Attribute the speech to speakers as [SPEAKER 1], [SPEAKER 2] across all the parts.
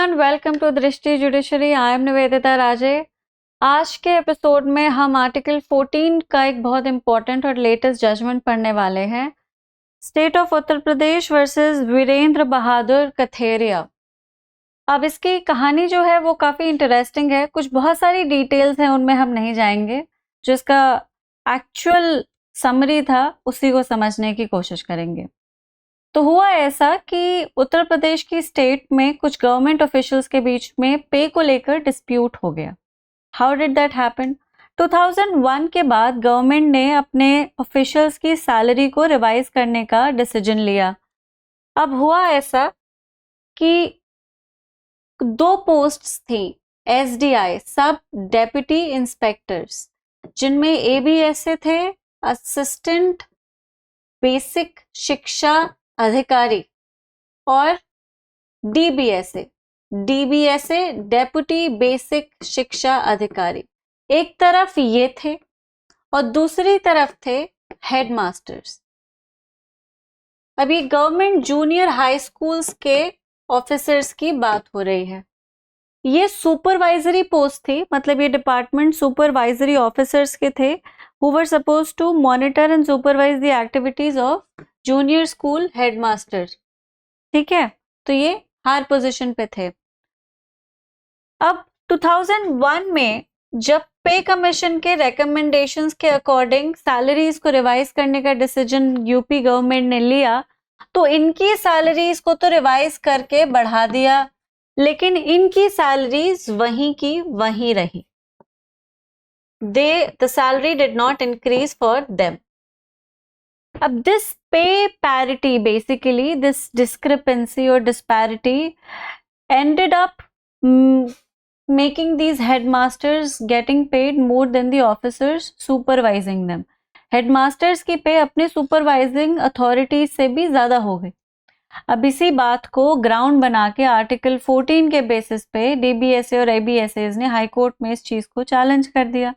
[SPEAKER 1] Everyone, welcome to दृष्टि judiciary. I am Nivedita राजे। आज के एपिसोड में हम आर्टिकल 14 का एक बहुत इंपॉर्टेंट और लेटेस्ट जजमेंट पढ़ने वाले हैं। State of Uttar Pradesh versus Virendra Bahadur Katheria. अब इसकी कहानी जो है वो काफ़ी इंटरेस्टिंग है। कुछ बहुत सारी डिटेल्स हैं, उनमें हम नहीं जाएंगे। जो इसका एक्चुअल समरी था उसी को समझने की कोशिश करेंगे। तो हुआ ऐसा कि उत्तर प्रदेश की स्टेट में कुछ गवर्नमेंट ऑफिशियल्स के बीच में पे को लेकर डिस्प्यूट हो गया। How did that happen? 2001 के बाद गवर्नमेंट ने अपने ऑफिशियल्स की सैलरी को रिवाइज करने का डिसीजन लिया। अब हुआ ऐसा कि दो पोस्ट्स थी एसडीआई, सब डेप्यूटी इंस्पेक्टर्स, जिनमें एबीएसए थे, असिस्टेंट बेसिक शिक्षा अधिकारी, और डीबीएसए डेप्यूटी बेसिक शिक्षा अधिकारी। एक तरफ ये थे और दूसरी तरफ थे हेडमास्टर्स। अभी गवर्नमेंट जूनियर हाई स्कूल्स के ऑफिसर्स की बात हो रही है। ये सुपरवाइजरी पोस्ट थी, मतलब ये डिपार्टमेंट सुपरवाइजरी ऑफिसर्स के थे, who were supposed to monitor and supervise the activities of junior school headmaster। ठीक है, तो ये हायर पोजीशन पे थे। अब 2001 में जब पे कमीशन के रिकमेंडेशंस के अकॉर्डिंग सैलरीज को रिवाइज करने का डिसीजन यूपी गवर्नमेंट ने लिया, तो इनकी सैलरीज को तो रिवाइज करके बढ़ा दिया, लेकिन इनकी सैलरीज वहीं की वहीं रही। The salary did not increase for them. अब this pay parity, basically this discrepancy or disparity ended up making these headmasters getting paid more than the officers supervising them. Headmasters की पे अपने supervising authorities से भी ज्यादा हो गई। अब इसी बात को ग्राउंड बना के आर्टिकल 14 के बेसिस पे डीबीएसए और एबीएसए ने हाई कोर्ट में इस चीज को चैलेंज कर दिया।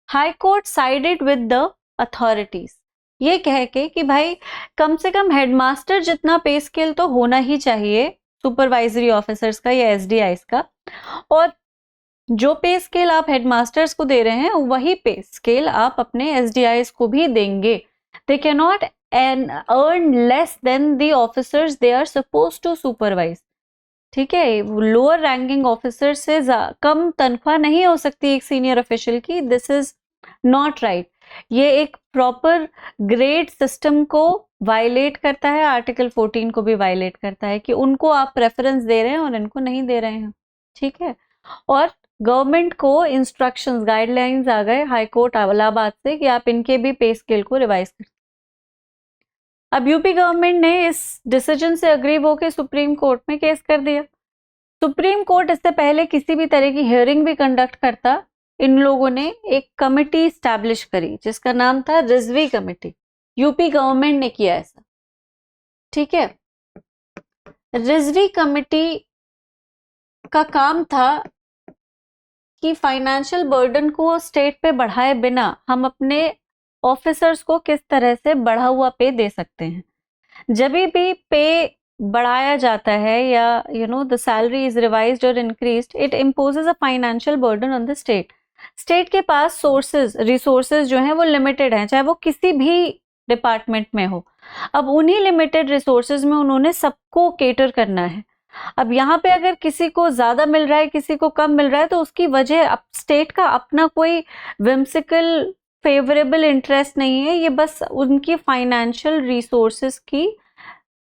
[SPEAKER 1] High court sided with the authorities, ये कह के कि भाई कम से कम हेडमास्टर जितना पे स्केल तो होना ही चाहिए सुपरवाइजरी ऑफिसर्स का या एसडीआईस का, और जो पे स्केल आप हेडमास्टर्स को दे रहे हैं वही पे स्केल आप अपने एसडीआईस को भी देंगे। They can not earn less than the officers they are suppose to supervise. ठीक है, लोअर रैंकिंग ऑफिसर से कम तनख्वाह नहीं हो सकती एक सीनियर ऑफिशियल की। This is not right. ये एक प्रॉपर ग्रेड सिस्टम को वायलेट करता है, आर्टिकल 14 को भी वायलेट करता है कि उनको आप प्रेफरेंस दे रहे हैं और इनको नहीं दे रहे हैं। ठीक है, और गवर्नमेंट को इंस्ट्रक्शंस, गाइडलाइंस आ गए हाई कोर्ट इलाहाबाद से कि आप इनके भी पे स्केल को रिवाइज करें। अब यूपी गवर्नमेंट ने इस डिसीजन से अग्री होकर सुप्रीम कोर्ट में केस कर दिया। सुप्रीम कोर्ट इससे पहले किसी भी तरह की हियरिंग भी कंडक्ट करता, इन लोगों ने एक कमिटी स्टैब्लिश करी जिसका नाम था रिजवी कमेटी। यूपी गवर्नमेंट ने किया ऐसा। ठीक है, रिजवी कमेटी का काम था कि फाइनेंशियल बर्डन को स्टेट पे बढ़ाए बिना हम अपने ऑफिसर्स को किस तरह से बढ़ा हुआ पे दे सकते हैं। जब भी पे बढ़ाया जाता है या द सैलरी इज रिवाइज्ड और increased, it imposes a financial burden on the state. State के पास रिसोर्सेज जो हैं वो लिमिटेड हैं, चाहे वो किसी भी डिपार्टमेंट में हो। अब उन्हीं लिमिटेड रिसोर्सेज में उन्होंने सबको केटर करना है। अब यहाँ पे अगर किसी को ज्यादा मिल रहा है, किसी को कम मिल रहा है, तो उसकी वजह स्टेट का अपना कोई विम्सिकल फेवरेबल इंटरेस्ट नहीं है, ये बस उनकी फाइनेंशियल रिसोर्सेस की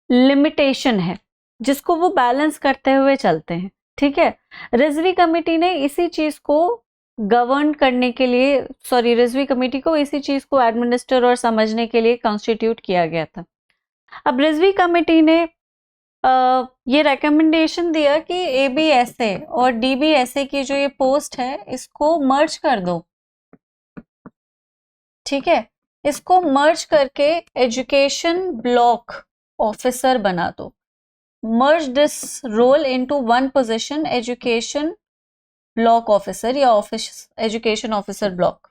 [SPEAKER 1] लिमिटेशन है जिसको वो बैलेंस करते हुए चलते हैं। ठीक है, रिजवी कमेटी ने इसी चीज को गवर्न करने के लिए, रिजवी कमेटी को इसी चीज को एडमिनिस्टर और समझने के लिए कॉन्स्टिट्यूट किया गया था। अब रिजवी कमेटी ने ये रिकमेंडेशन दिया कि एबीएसए और डीबीएसए की जो ये पोस्ट है इसको मर्ज कर दो। ठीक है, इसको मर्ज करके एजुकेशन ब्लॉक ऑफिसर बना दो। Merge this role into one position, education block officer या एजुकेशन ऑफिसर ब्लॉक।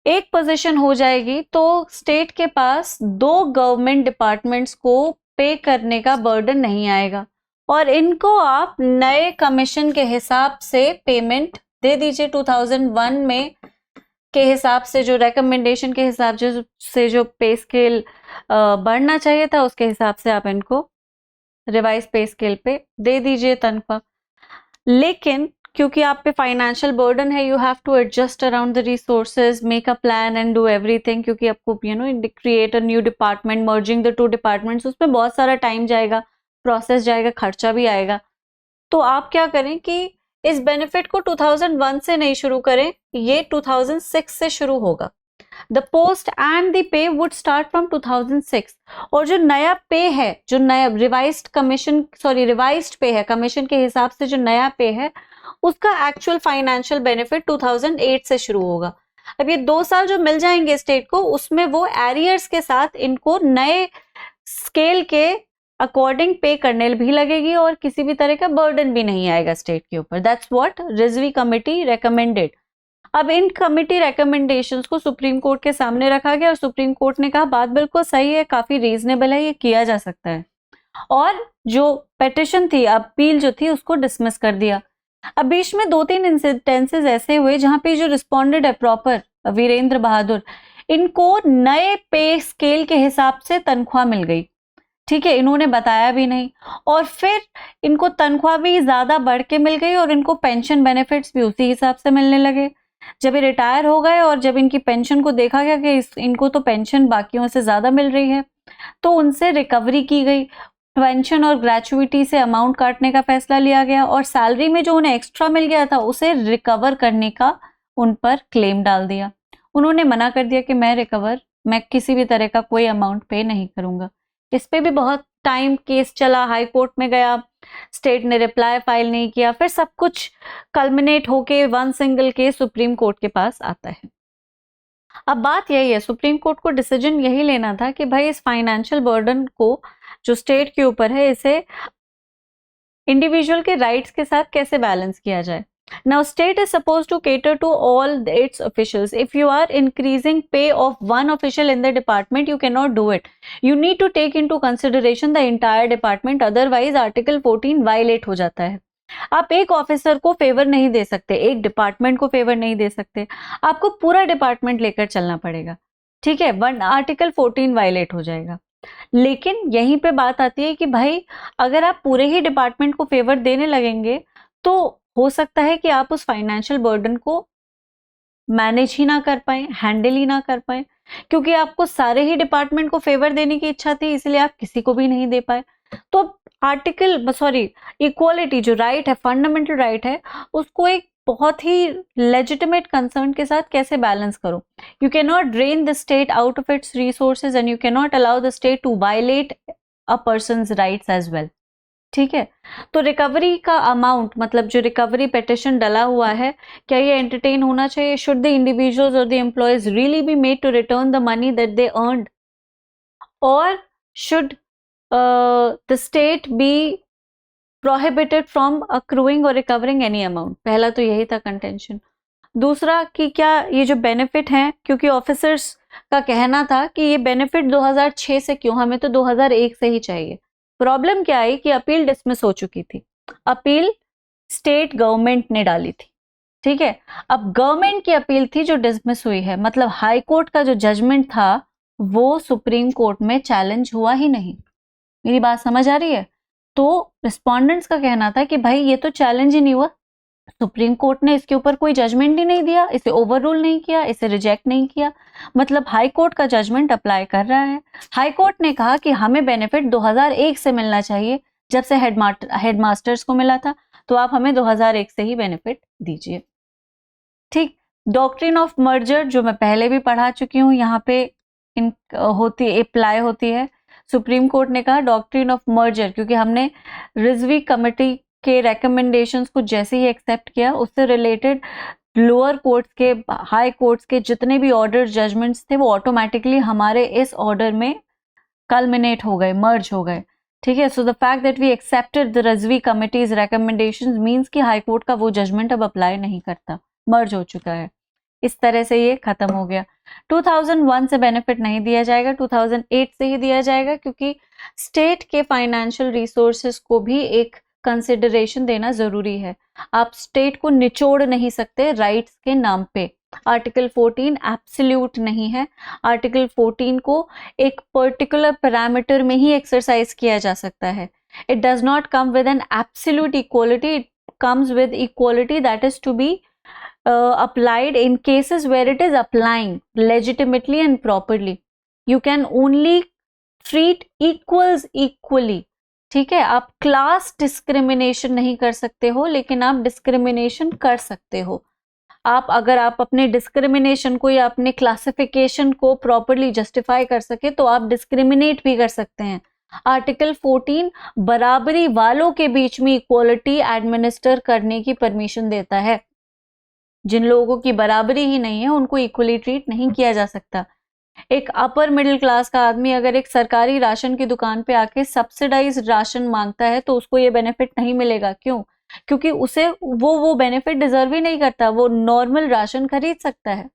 [SPEAKER 1] एक पोजीशन हो जाएगी तो स्टेट के पास दो गवर्नमेंट डिपार्टमेंट्स को पे करने का बर्डन नहीं आएगा और इनको आप नए कमीशन के हिसाब से पेमेंट दे दीजिए। 2001 में के हिसाब से जो रिकमेंडेशन के हिसाब से जो पे स्केल बढ़ना चाहिए था उसके हिसाब से आप इनको रिवाइज पे स्केल पे दे दीजिए तनख्वाह। लेकिन क्योंकि आप पे फाइनेंशियल बर्डन है, you have to adjust around the resources, make a plan and do everything, क्योंकि आपको create a new department, merging the 2 departments, उसमें बहुत सारा टाइम जाएगा, प्रोसेस जाएगा, खर्चा भी आएगा। तो आप क्या करें कि इस बेनिफिट को 2001 से नहीं शुरू करें, ये 2006 से शुरू होगा। The post and the pay would start from 2006 और जो नया पे है, जो नया रिवाइज्ड पे है, कमीशन के हिसाब से जो नया पे है उसका एक्चुअल फाइनेंशियल बेनिफिट 2008 से शुरू होगा। अब ये 2 साल जो मिल जाएंगे स्टेट को, उसमें वो एरियर्स के साथ इनको नए स्केल के अकॉर्डिंग पे करने भी लगेगी और किसी भी तरह का बर्डन भी नहीं आएगा स्टेट के ऊपर। That's what Rizvi committee recommended. अब इन कमिटी रेकमेंडेशंस को सुप्रीम कोर्ट के सामने रखा गया और सुप्रीम कोर्ट ने कहा बात बिल्कुल सही है, काफी रीजनेबल है, ये किया जा सकता है, और जो पेटिशन थी, अपील जो थी, उसको डिसमिस कर दिया। अब बीच में 2-3 इंसिडेंसेस ऐसे हुए जहां पे जो रिस्पोंडेड है प्रॉपर वीरेंद्र बहादुर, इनको नए पे स्केल के हिसाब से तनख्वाह मिल गई। ठीक है, इन्होंने बताया भी नहीं और फिर इनको तनख्वाह भी ज्यादा बढ़ के मिल गई और इनको पेंशन बेनिफिट्स भी उसी हिसाब से मिलने लगे। जब ये रिटायर हो गए और जब इनकी पेंशन को देखा गया कि इनको तो पेंशन बाकियों से ज्यादा मिल रही है, तो उनसे रिकवरी की गई, पेंशन और ग्रेचुइटी से अमाउंट काटने का फैसला लिया गया और सैलरी में जो उन्हें एक्स्ट्रा मिल गया था उसे रिकवर करने का उन पर क्लेम डाल दिया। उन्होंने मना कर दिया कि मैं किसी भी तरह का कोई अमाउंट पे नहीं करूंगा। इस पे भी बहुत टाइम केस चला, हाई कोर्ट में गया, स्टेट ने रिप्लाई फाइल नहीं किया, फिर सब कुछ कल्मिनेट होके 1 सिंगल केस सुप्रीम कोर्ट के पास आता है। अब बात यही है, सुप्रीम कोर्ट को डिसीजन यही लेना था कि भाई इस फाइनेंशियल बर्डन को जो स्टेट के ऊपर है, इसे इंडिविजुअल के राइट्स के साथ कैसे बैलेंस किया जाए। Now state is supposed to cater to all its officials. If you are increasing pay of one official in the department, you cannot do it. You need to take into consideration the entire department, otherwise Article 14 violate हो जाता है। आप एक officer को favour नहीं दे सकते, एक department को फेवर नहीं दे सकते, आपको पूरा डिपार्टमेंट लेकर चलना पड़ेगा। ठीक है, आर्टिकल 14 वायलेट हो जाएगा। लेकिन यहीं पे बात आती है कि भाई अगर आप पूरे ही डिपार्टमेंट को फेवर देने लगेंगे तो हो सकता है कि आप उस फाइनेंशियल बर्डन को मैनेज ही ना कर पाए, हैंडल ही ना कर पाए, क्योंकि आपको सारे ही डिपार्टमेंट को फेवर देने की इच्छा थी, इसलिए आप किसी को भी नहीं दे पाए। तो इक्वालिटी जो राइट है, फंडामेंटल राइट है, उसको एक बहुत ही लेजिटिमेट कंसर्न के साथ कैसे बैलेंस करो। You can not drain the state out of its resources and you can not allow the state to violate a person's rights as well. ठीक है, तो रिकवरी का अमाउंट, मतलब जो रिकवरी पिटिशन डला हुआ है, क्या ये एंटरटेन होना चाहिए? Should the individuals or the employees really be made to return the money that they earned, or should the state be prohibited from accruing or recovering any amount? पहला तो यही था कंटेंशन। दूसरा कि क्या ये जो बेनिफिट हैं, क्योंकि ऑफिसर्स का कहना था कि ये बेनिफिट 2006 से क्यों, हमें तो 2001 से ही चाहिए। प्रॉब्लम क्या आई कि अपील डिसमिस हो चुकी थी, अपील स्टेट गवर्नमेंट ने डाली थी। ठीक है, अब गवर्नमेंट की अपील थी जो डिसमिस हुई है, मतलब हाई कोर्ट का जो जजमेंट था वो सुप्रीम कोर्ट में चैलेंज हुआ ही नहीं। मेरी बात समझ आ रही है? तो रिस्पोंडेंट्स का कहना था कि भाई ये तो चैलेंज ही नहीं हुआ, सुप्रीम कोर्ट ने इसके ऊपर कोई जजमेंट ही नहीं दिया, इसे ओवररूल नहीं किया, इसे रिजेक्ट नहीं किया, मतलब हाई कोर्ट का जजमेंट अप्लाई कर रहा है। हाई कोर्ट ने कहा कि हमें बेनिफिट 2001 से मिलना चाहिए, जब से हेडमास्टर्स को मिला था, तो आप हमें 2001 से ही बेनिफिट दीजिए। ठीक, डॉक्ट्रिन ऑफ मर्जर जो मैं पहले भी पढ़ा चुकी हूँ, यहाँ पे अप्लाई होती है। सुप्रीम कोर्ट ने कहा डॉक्ट्रिन ऑफ मर्जर, क्योंकि हमने रिजवी कमेटी के रेकमेंडेशंस को जैसे ही एक्सेप्ट किया, उससे रिलेटेड लोअर कोर्ट्स के, हाई कोर्ट्स के जितने भी ऑर्डर जजमेंट्स थे वो ऑटोमेटिकली हमारे इस ऑर्डर में कल्मिनेट हो गए, मर्ज हो गए। ठीक है, so the fact that we accepted the Rizvi committee's recommendations means कि हाई कोर्ट का वो जजमेंट अब अप्लाई नहीं करता, मर्ज हो चुका है। इस तरह से ये खत्म हो गया। 2001 से बेनिफिट नहीं दिया जाएगा, 2008 से ही दिया जाएगा, क्योंकि स्टेट के फाइनेंशियल रिसोर्सेस को भी एक कंसिडरेशन देना जरूरी है। आप स्टेट को निचोड़ नहीं सकते राइट्स के नाम पे। आर्टिकल 14 एब्सोल्यूट नहीं है। आर्टिकल 14 को एक पर्टिकुलर पैरामीटर में ही एक्सरसाइज किया जा सकता है। It does not come with an absolute equality, it comes with equality that is to be applied in cases where it is applying legitimately and properly. You can only treat equals equally. ठीक है, आप class discrimination नहीं कर सकते हो, लेकिन आप discrimination कर सकते हो। अगर आप अपने डिस्क्रिमिनेशन को या अपने क्लासिफिकेशन को प्रॉपरली जस्टिफाई कर सके तो आप डिस्क्रिमिनेट भी कर सकते हैं। आर्टिकल 14 बराबरी वालों के बीच में इक्वालिटी एडमिनिस्टर करने की परमिशन देता है। जिन लोगों की बराबरी ही नहीं है उनको इक्वली ट्रीट नहीं किया जा सकता। एक अपर मिडिल क्लास का आदमी अगर एक सरकारी राशन की दुकान पे आके सब्सिडाइज्ड राशन मांगता है तो उसको ये बेनिफिट नहीं मिलेगा। क्यों? क्योंकि उसे वो बेनिफिट डिजर्व ही नहीं करता, वो नॉर्मल राशन खरीद सकता है।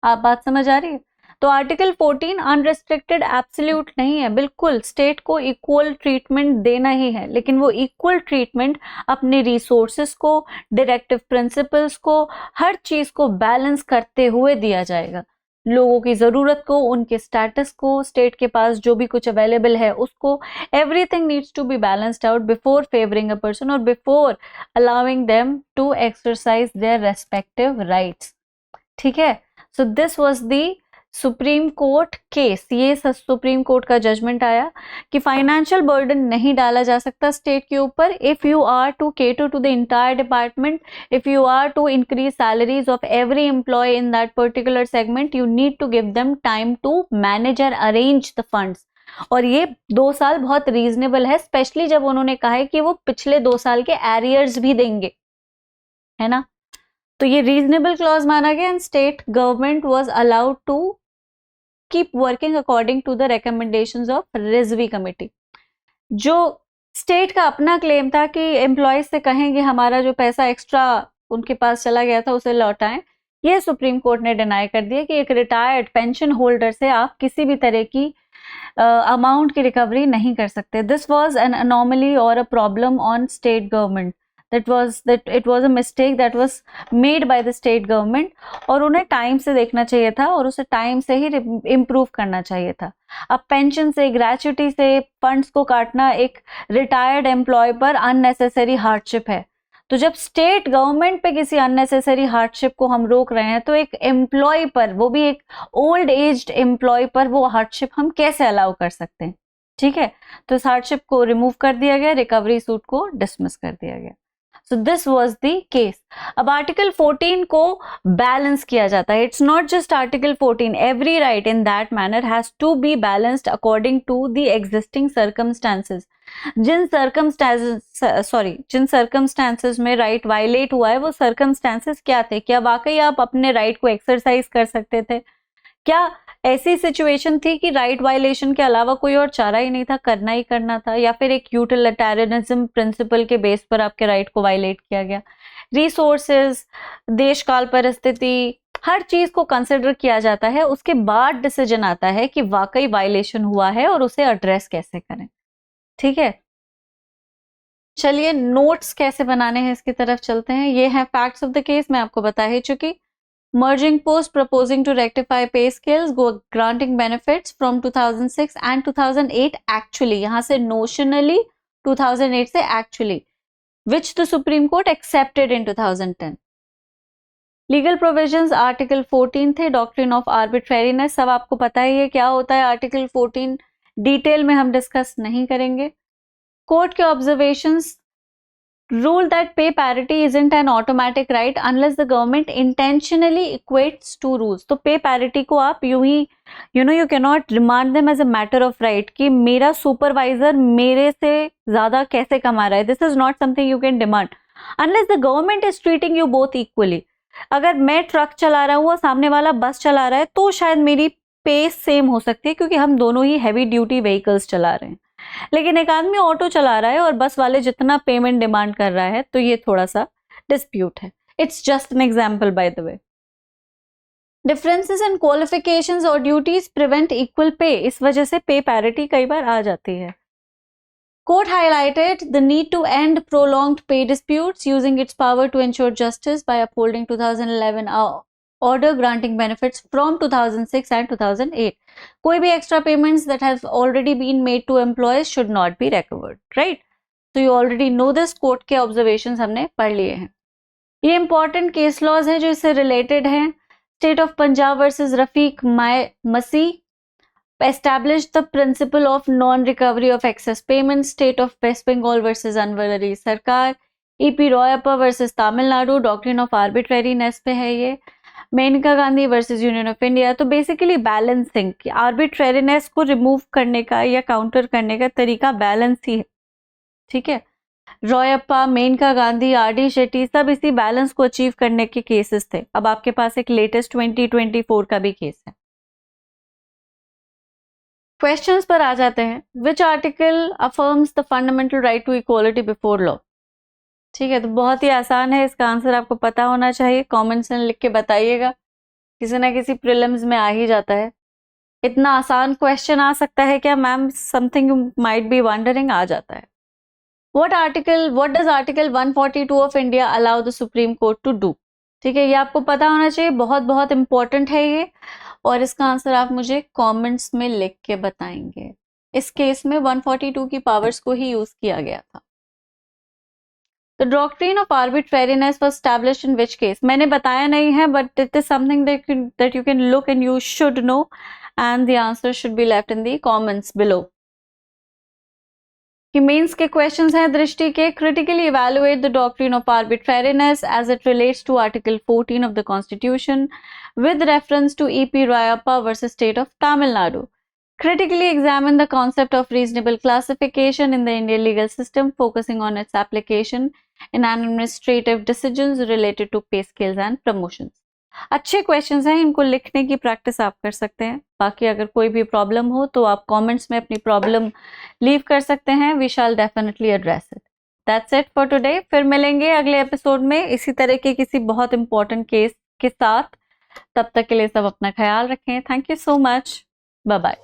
[SPEAKER 1] आप बात समझ आ रही है? तो आर्टिकल 14 अनरिस्ट्रिक्टेड एब्सोल्यूट नहीं है, बिल्कुल स्टेट को इक्वल ट्रीटमेंट देना ही है, लेकिन वो इक्वल ट्रीटमेंट अपने रिसोर्सेस को, डायरेक्टिव प्रिंसिपल्स को, हर चीज को बैलेंस करते हुए दिया जाएगा। लोगों की जरूरत को, उनके स्टेटस को, स्टेट के पास जो भी कुछ अवेलेबल है उसको, everything needs to be balanced out before favouring a person or before allowing them to exercise their respective rights. ठीक है, so this was the Supreme Court case. ये सुप्रीम कोर्ट का जजमेंट आया कि फाइनेंशियल बर्डन नहीं डाला जा सकता स्टेट के ऊपर if you are to cater to the entire department, if you are to increase salaries of every employ in that particular segment, you need to give them time to manage और arrange the funds. और ये 2 साल बहुत reasonable है, specially जब उन्होंने कहा है कि वो पिछले 2 साल के एरियर्स भी देंगे, है ना। तो ये रीजनेबल क्लॉज माना गया and state government was allowed to keep working according to the recommendations of Rizvi committee. जो स्टेट का अपना क्लेम था कि एम्प्लॉयज से कहेंगे हमारा जो पैसा एक्स्ट्रा उनके पास चला गया था उसे लौटाएं, ये सुप्रीम कोर्ट ने डिनाई कर दिया कि एक रिटायर्ड पेंशन होल्डर से आप किसी भी तरह की अमाउंट की रिकवरी नहीं कर सकते। दिस वाज एन अनोमली और a problem on state government, it was a mistake that was made by the state government, और उन्हें टाइम से देखना चाहिए था और उसे टाइम से ही इम्प्रूव करना चाहिए था। अब पेंशन से, ग्रेच्युटी से फंड्स को काटना एक रिटायर्ड एम्प्लॉय पर अननेसेसरी हार्डशिप है। तो जब स्टेट गवर्नमेंट पे किसी अननेसेसरी हार्डशिप को हम रोक रहे हैं तो एक एम्प्लॉय पर, वो भी एक ओल्ड एज्ड एम्प्लॉय पर, वो हार्डशिप हम कैसे अलाउ कर सकते हैं? ठीक है, तो इस हार्डशिप को रिमूव कर दिया गया, रिकवरी सूट को डिसमिस कर दिया गया। So this was the case. अब आर्टिकल 14 को बैलेंस किया जाता है। It's not just article 14. Every right in that manner has to be balanced according to the existing circumstances. जिन circumstances में right violate हुआ है वो circumstances क्या थे? क्या वाकई आप अपने right को exercise कर सकते थे? क्या ऐसी सिचुएशन थी कि राइट वायलेशन के अलावा कोई और चारा ही नहीं था, करना ही करना था, या फिर एक यूटिलिटेरियनिज्म प्रिंसिपल के बेस पर आपके राइट को वायलेट किया गया? रिसोर्सेज, देश काल परिस्थिति, हर चीज को कंसिडर किया जाता है, उसके बाद डिसीजन आता है कि वाकई वायलेशन हुआ है और उसे एड्रेस कैसे करें। ठीक है, चलिए नोट्स कैसे बनाने हैं इसकी तरफ चलते हैं। ये है फैक्ट्स ऑफ द केस, मैं आपको बता ही चुकी। Merging post proposing to rectify pay scales, granting benefits from 2006 and 2008 actually, यहाँ से notionally 2008 से actually, which the Supreme Court accepted in 2010. Legal provisions article 14 थे, doctrine of arbitrariness, सब आपको पता ही है क्या होता है article 14, डिटेल में हम डिस्कस नहीं करेंगे। कोर्ट के observations rule that pay parity isn't an automatic right unless the government intentionally equates two rules. तो pay parity को आप यूं ही you cannot remand them as a matter of right कि मेरा supervisor मेरे से ज्यादा कैसे कमा रहा है. This is not something you can demand unless the government is treating you both equally. अगर मैं ट्रक चला रहा हूँ और सामने वाला बस चला रहा है तो शायद मेरी पे सेम हो सकती है क्योंकि हम दोनों ही हैवी ड्यूटी व्हीकल्स चला रहे हैं, लेकिन एक आदमी ऑटो चला रहा है और बस वाले जितना पेमेंट डिमांड कर रहा है तो ये थोड़ा सा डिस्प्यूट है. It's just an example by the way. Differences in qualifications और ड्यूटीज प्रिवेंट इक्वल पे, इस वजह से पे पैरिटी कई बार आ जाती है. Court highlighted the need to end prolonged pay disputes using its power to ensure justice by upholding 2011 order granting benefits from 2006 and 2008. कोई भी extra payments that have already been made to employees should not be recovered, right? So you already know this. court के observations हमने पढ़ लिए हैं. ये important case laws हैं जो इससे related हैं. State of Punjab versus Rafiq Masi established the principle of non-recovery of excess payments. State of West Bengal versus Anwar Ali Sarkar. EP Royappa versus Tamil Nadu, doctrine of arbitrariness पे है ये. Maneka Gandhi versus union of India. तो basically balancing, arbitrariness को remove करने का या counter करने का तरीका बैलेंस ही है. ठीक है, रॉयप्पा, मेनका गांधी, आरडी शेट्टी सब इसी बैलेंस को अचीव करने के केसेस थे. अब आपके पास एक लेटेस्ट 2024 का भी केस है. क्वेश्चंस पर आ जाते हैं. Which article affirms the fundamental right to equality before law. ठीक है, तो बहुत ही आसान है, इसका आंसर आपको पता होना चाहिए. कमेंट्स में लिख के बताइएगा, किसी ना किसी प्रीलिम्स में आ ही जाता है. इतना आसान क्वेश्चन आ सकता है क्या ma'am, something you might be wondering, आ जाता है. What does article 142 of India allow the Supreme Court to do. ठीक है, ये आपको पता होना चाहिए, बहुत बहुत इंपॉर्टेंट है ये, और इसका आंसर आप मुझे कमेंट्स में लिख के बताएंगे. इस केस में 142 की पावर्स को ही यूज किया गया था. The doctrine of arbitrariness was established in which case? मैंने बताया नहीं है, but it is something that you can look and you should know, and the answer should be left in the comments below. कि mains के questions हैं दृष्टि के. critically evaluate the doctrine of arbitrariness as it relates to Article 14 of the Constitution with reference to EP Rayappa versus State of Tamil Nadu. Critically examine the concept of reasonable classification in the Indian legal system, focusing on its application in administrative decisions related to pay scales and promotions. अच्छे questions हैं, इनको लिखने की practice आप कर सकते हैं. बाकी अगर कोई भी प्रॉब्लम हो तो आप कमेंट्स में अपनी प्रॉब्लम लीव कर सकते हैं. We shall definitely address it. That's it for today. फिर मिलेंगे अगले एपिसोड में इसी तरह के किसी बहुत इंपॉर्टेंट केस के साथ. तब तक के लिए सब अपना ख्याल रखें. Thank you so much. Bye bye.